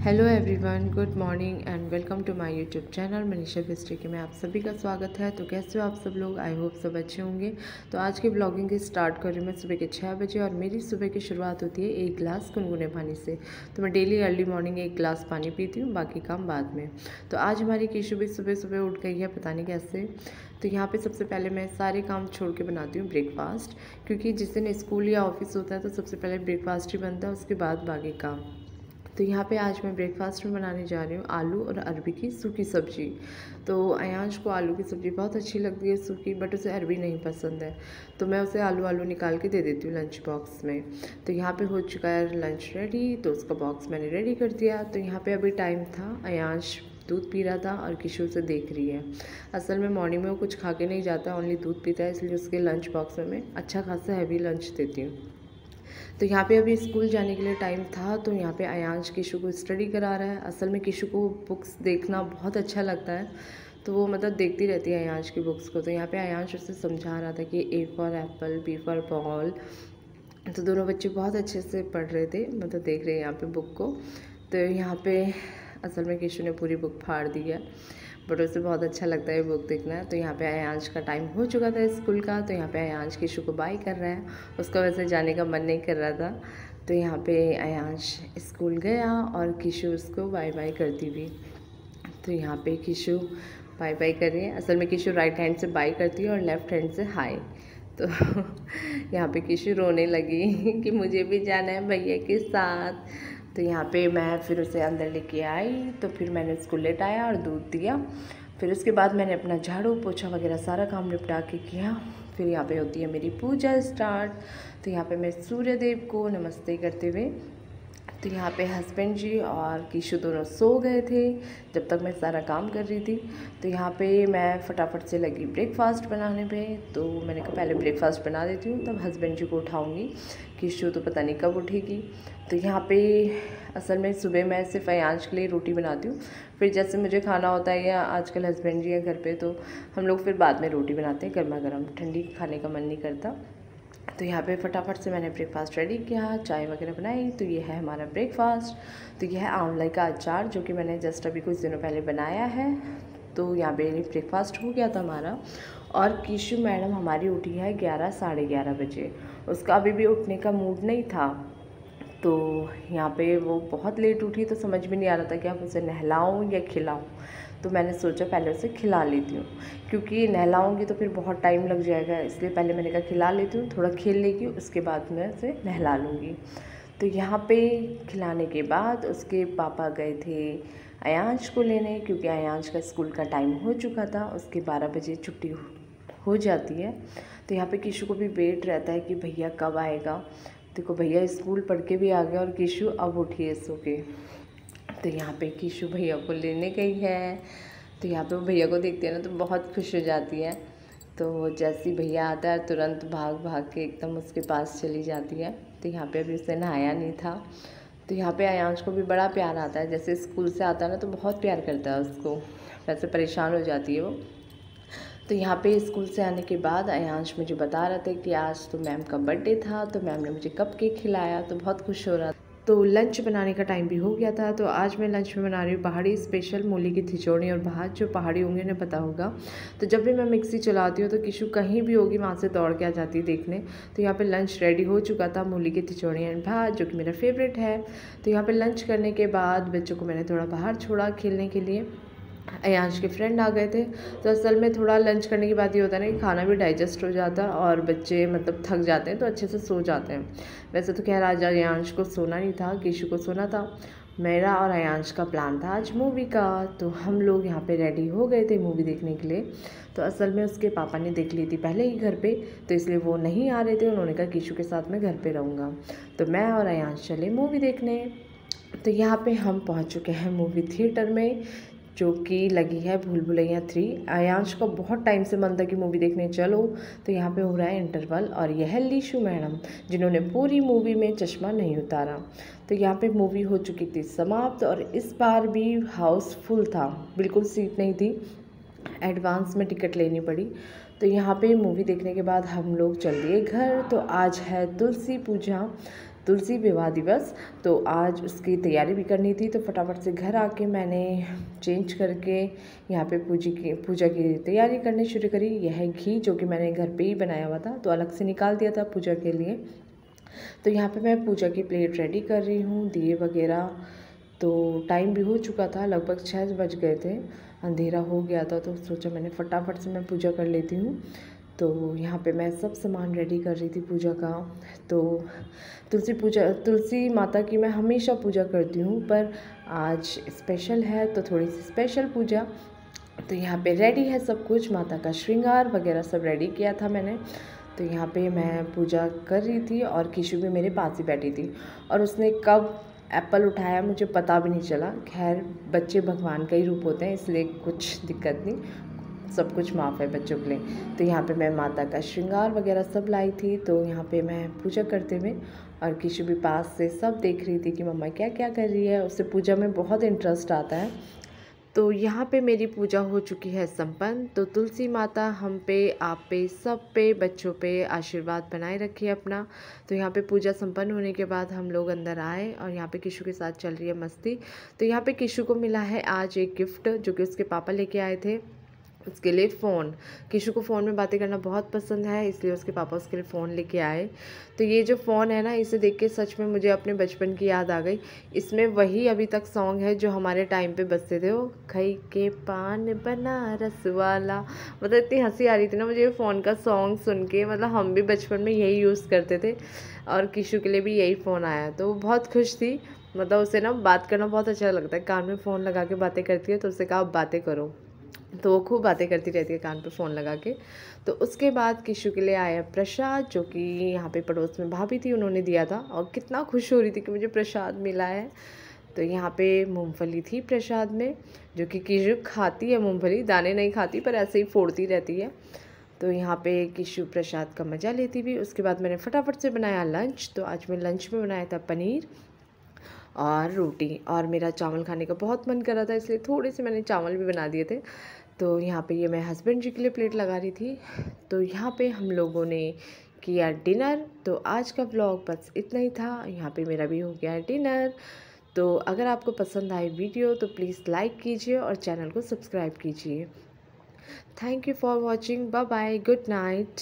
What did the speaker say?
Hello everyone, good morning and welcome to my YouTube channel Manisha बिस्ट्रिकी में आप सभी का स्वागत है। तो कैसे हो आप सब लोग? आई होप सब अच्छे होंगे। तो आज की ब्लॉगिंग की स्टार्ट कर रही हूँ मैं सुबह के 6 बजे और मेरी सुबह की शुरुआत होती है एक गिलास गुनगुने पानी से। तो मैं डेली अर्ली मॉर्निंग एक गिलास पानी पीती हूँ, बाकी काम बाद में। तो आज हमारी कीशु भी सुबह सुबह उठ गई है, पता नहीं कैसे। तो यहाँ पे सबसे पहले मैं सारे काम छोड़ के बनाती हूँ ब्रेकफास्ट, क्योंकि जिस दिन स्कूल या ऑफिस होता है तो सबसे पहले ब्रेकफास्ट ही बनता है, उसके बाद बाकी काम। तो यहाँ पे आज मैं ब्रेकफास्ट में बनाने जा रही हूँ आलू और अरबी की सूखी सब्ज़ी। तो अयांश को आलू की सब्ज़ी बहुत अच्छी लगती है सूखी, बट उसे अरबी नहीं पसंद है। तो मैं उसे आलू निकाल के दे देती हूँ लंच बॉक्स में। तो यहाँ पे हो चुका है लंच रेडी, तो उसका बॉक्स मैंने रेडी कर दिया। तो यहाँ पे अभी टाइम था, अयांश दूध पी रहा था और किशोर से देख रही है। असल में मॉर्निंग में वो कुछ खा के नहीं जाता, ओनली दूध पीता है, इसलिए उसके लंच बॉक्स में मैं अच्छा खासा हैवी लंच देती हूँ। तो यहाँ पे अभी स्कूल जाने के लिए टाइम था, तो यहाँ पे अयांश किशु को स्टडी करा रहा है। असल में किशु को बुक्स देखना बहुत अच्छा लगता है, तो वो मतलब देखती रहती है अयांश की बुक्स को। तो यहाँ पे अयांश उससे समझा रहा था कि A for apple, B for ball. तो दोनों बच्चे बहुत अच्छे से पढ़ रहे थे, मतलब देख रहे हैं यहाँ पे बुक को। तो यहाँ पे असल में किशु ने पूरी बुक फाड़ दी है, बट उसे बहुत अच्छा लगता है बुक देखना। तो यहाँ पे अयांश का टाइम हो चुका था स्कूल का, तो यहाँ पे अयांश किशु को बाय कर रहा है। उसका वैसे जाने का मन नहीं कर रहा था। तो यहाँ पे अयांश स्कूल गया और किशु उसको बाय बाय करती हुई। तो यहाँ पे किशु बाय बाय कर रही है। असल में किशु राइट हैंड से बाय करती है और लेफ्ट हैंड से हाय। तो यहाँ पे किशु रोने लगी कि मुझे भी जाना है भैया के साथ। तो यहाँ पे मैं फिर उसे अंदर लेके आई, तो फिर मैंने उसको लेटाया और दूध दिया। फिर उसके बाद मैंने अपना झाड़ू पोछा वगैरह सारा काम निपटा के किया। फिर यहाँ पे होती है मेरी पूजा स्टार्ट। तो यहाँ पे मैं सूर्य देव को नमस्ते करते हुए, तो यहाँ पे हस्बैंड जी और किशु दोनों सो गए थे जब तक मैं सारा काम कर रही थी। तो यहाँ पे मैं फटाफट से लगी ब्रेकफास्ट बनाने पे। तो मैंने कहा पहले ब्रेकफास्ट बना देती हूँ, तब हस्बैंड जी को उठाऊँगी। किशु तो पता नहीं कब उठेगी। तो यहाँ पे असल में सुबह मैं सिर्फ अयांश के लिए रोटी बनाती हूँ, फिर जैसे मुझे खाना होता है या आजकल हस्बैंड जी हैं घर पे, तो हम लोग फिर बाद में रोटी बनाते हैं गर्मा गर्म, ठंडी खाने का मन नहीं करता। तो यहाँ पे फटाफट से मैंने ब्रेकफास्ट रेडी किया, चाय वगैरह बनाई। तो ये है हमारा ब्रेकफास्ट। तो ये है आंवले का अचार, जो कि मैंने जस्ट अभी कुछ दिनों पहले बनाया है। तो यहाँ पे ब्रेकफास्ट हो गया था हमारा। और किशु मैडम हमारी उठी है 11 साढ़े 11 बजे। उसका अभी भी उठने का मूड नहीं था। तो यहाँ पे वो बहुत लेट उठी, तो समझ में नहीं आ रहा था कि अब उसे नहलाऊँ या खिलाऊँ। तो मैंने सोचा पहले उसे खिला लेती हूँ, क्योंकि नहलाऊँगी तो फिर बहुत टाइम लग जाएगा, इसलिए पहले मैंने कहा खिला लेती हूँ, थोड़ा खेल लेगी, उसके बाद मैं उसे नहला लूँगी। तो यहाँ पे खिलाने के बाद उसके पापा गए थे अयांश को लेने, क्योंकि अयांश का स्कूल का टाइम हो चुका था, उसके 12 बजे छुट्टी हो जाती है। तो यहाँ पे किशु को भी वेट रहता है कि भैया कब आएगा। देखो भैया स्कूल पढ़ के भी आ गया और किशु अब उठी है सो के। तो यहाँ पे किशु भैया को लेने गई है। तो यहाँ पे वो भैया को देखती है ना तो बहुत खुश हो जाती है। तो जैसे ही भैया आता है तुरंत भाग भाग के एकदम उसके पास चली जाती है। तो यहाँ पे अभी उसने नहाया नहीं था। तो यहाँ पे अयांश को भी बड़ा प्यार आता है, जैसे स्कूल से आता है ना तो बहुत प्यार करता है उसको, वैसे परेशान हो जाती है वो। तो यहाँ पे स्कूल से आने के बाद अयांश मुझे बता रहा था कि आज तो मैम का बर्थडे था, तो मैम ने मुझे कप केक खिलाया, तो बहुत खुश हो रहा था। तो लंच बनाने का टाइम भी हो गया था। तो आज मैं लंच में बना रही हूँ पहाड़ी स्पेशल मूली की खिचड़ी। और भात, जो पहाड़ी होंगे उन्हें पता होगा। तो जब भी मैं मिक्सी चलाती हूँ तो किशु कहीं भी होगी वहाँ से दौड़ के आ जाती है देखने। तो यहाँ पे लंच रेडी हो चुका था, मूली की खिचड़ी एंड भात, जो कि मेरा फेवरेट है। तो यहाँ पे लंच करने के बाद बच्चों को मैंने थोड़ा बाहर छोड़ा खेलने के लिए। अयांश के फ्रेंड आ गए थे। तो असल में थोड़ा लंच करने के बाद ये होता है ना कि खाना भी डाइजेस्ट हो जाता है और बच्चे मतलब थक जाते हैं तो अच्छे से सो जाते हैं। वैसे तो खैर आज अयांश को सोना नहीं था, किशु को सोना था। मेरा और अयांश का प्लान था आज मूवी का। तो हम लोग यहाँ पे रेडी हो गए थे मूवी देखने के लिए। तो असल में उसके पापा ने देख ली थी पहले ही घर पे, तो इसलिए वो नहीं आ रहे थे। उन्होंने कहा किशु के साथ मैं घर पे रहूँगा। तो मैं और अयांश चले मूवी देखने। तो यहाँ पे हम पहुँच चुके हैं मूवी थिएटर में, जो कि लगी है भूल भुलैया 3। अयांश का बहुत टाइम से मन था कि मूवी देखने चलो। तो यहाँ पे हो रहा है इंटरवल, और यह है लीशु मैडम, जिन्होंने पूरी मूवी में चश्मा नहीं उतारा। तो यहाँ पे मूवी हो चुकी थी समाप्त, और इस बार भी हाउसफुल था, बिल्कुल सीट नहीं थी, एडवांस में टिकट लेनी पड़ी। तो यहाँ पे मूवी देखने के बाद हम लोग चल दिए घर। तो आज है तुलसी पूजा। तुलसी विवाह दिवस, तो आज उसकी तैयारी भी करनी थी। तो फटाफट से घर आके मैंने चेंज करके यहाँ पे पूजा की तैयारी करनी शुरू करी। यह घी जो कि मैंने घर पे ही बनाया हुआ था, तो अलग से निकाल दिया था पूजा के लिए। तो यहाँ पे मैं पूजा की प्लेट रेडी कर रही हूँ, दिए वगैरह। तो टाइम भी हो चुका था, लगभग 6 बज गए थे, अंधेरा हो गया था। तो सोचा मैंने फटाफट से मैं पूजा कर लेती हूँ। तो यहाँ पे मैं सब सामान रेडी कर रही थी पूजा का। तो तुलसी माता की मैं हमेशा पूजा करती हूँ, पर आज स्पेशल है तो थोड़ी सी स्पेशल पूजा। तो यहाँ पे रेडी है सब कुछ, माता का श्रृंगार वगैरह सब रेडी किया था मैंने। तो यहाँ पे मैं पूजा कर रही थी और किशु भी मेरे पास ही बैठी थी, और उसने कब एप्पल उठाया मुझे पता भी नहीं चला। खैर, बच्चे भगवान का ही रूप होते हैं, इसलिए कुछ दिक्कत नहीं, सब कुछ माफ़ है बच्चों के लिए। तो यहाँ पे मैं माता का श्रृंगार वगैरह सब लाई थी। तो यहाँ पे मैं पूजा करते हुए, और किशु भी पास से सब देख रही थी कि मम्मा क्या क्या कर रही है। उससे पूजा में बहुत इंटरेस्ट आता है। तो यहाँ पे मेरी पूजा हो चुकी है संपन्न। तो तुलसी माता हम पे, आप पे, सब पे, बच्चों पे आशीर्वाद बनाए रखिए अपना। तो यहाँ पे पूजा संपन्न होने के बाद हम लोग अंदर आए, और यहाँ पे किशु के साथ चल रही है मस्ती। तो यहाँ पे किशु को मिला है आज एक गिफ्ट, जो कि उसके पापा लेके आए थे, उसके लिए फ़ोन। किशु को फ़ोन में बातें करना बहुत पसंद है, इसलिए उसके पापा उसके लिए फ़ोन लेके आए। तो ये जो फ़ोन है ना, इसे देख के सच में मुझे अपने बचपन की याद आ गई। इसमें वही अभी तक सॉन्ग है जो हमारे टाइम पे बजते थे, वो खई के पान बनारस वाला। मतलब इतनी हंसी आ रही थी ना मुझे फ़ोन का सॉन्ग सुन के। मतलब हम भी बचपन में यही यूज़ करते थे, और किशु के लिए भी यही फ़ोन आया, तो वो बहुत खुश थी। मतलब उसे ना बात करना बहुत अच्छा लगता है, कान में फ़ोन लगा के बातें करती है, तो उससे कहा आप बातें करो। तो वो खूब बातें करती रहती है कान पे फ़ोन लगा के। तो उसके बाद किशु के लिए आया प्रसाद, जो कि यहाँ पे पड़ोस में भाभी थी, उन्होंने दिया था, और कितना खुश हो रही थी कि मुझे प्रसाद मिला है। तो यहाँ पे मूंगफली थी प्रसाद में, जो कि किशु खाती है मूंगफली, दाने नहीं खाती पर ऐसे ही फोड़ती रहती है। तो यहाँ पे किशु प्रसाद का मज़ा लेती भी। उसके बाद मैंने फटाफट से बनाया लंच। तो आज मैं लंच में बनाया था पनीर और रोटी, और मेरा चावल खाने का बहुत मन कर रहा था, इसलिए थोड़े से मैंने चावल भी बना दिए थे। तो यहाँ पे ये मैं हस्बैंड जी के लिए प्लेट लगा रही थी। तो यहाँ पे हम लोगों ने किया डिनर। तो आज का व्लॉग बस इतना ही था। यहाँ पे मेरा भी हो गया डिनर। तो अगर आपको पसंद आई वीडियो तो प्लीज़ लाइक कीजिए और चैनल को सब्सक्राइब कीजिए। Thank you for watching. Bye bye, good night.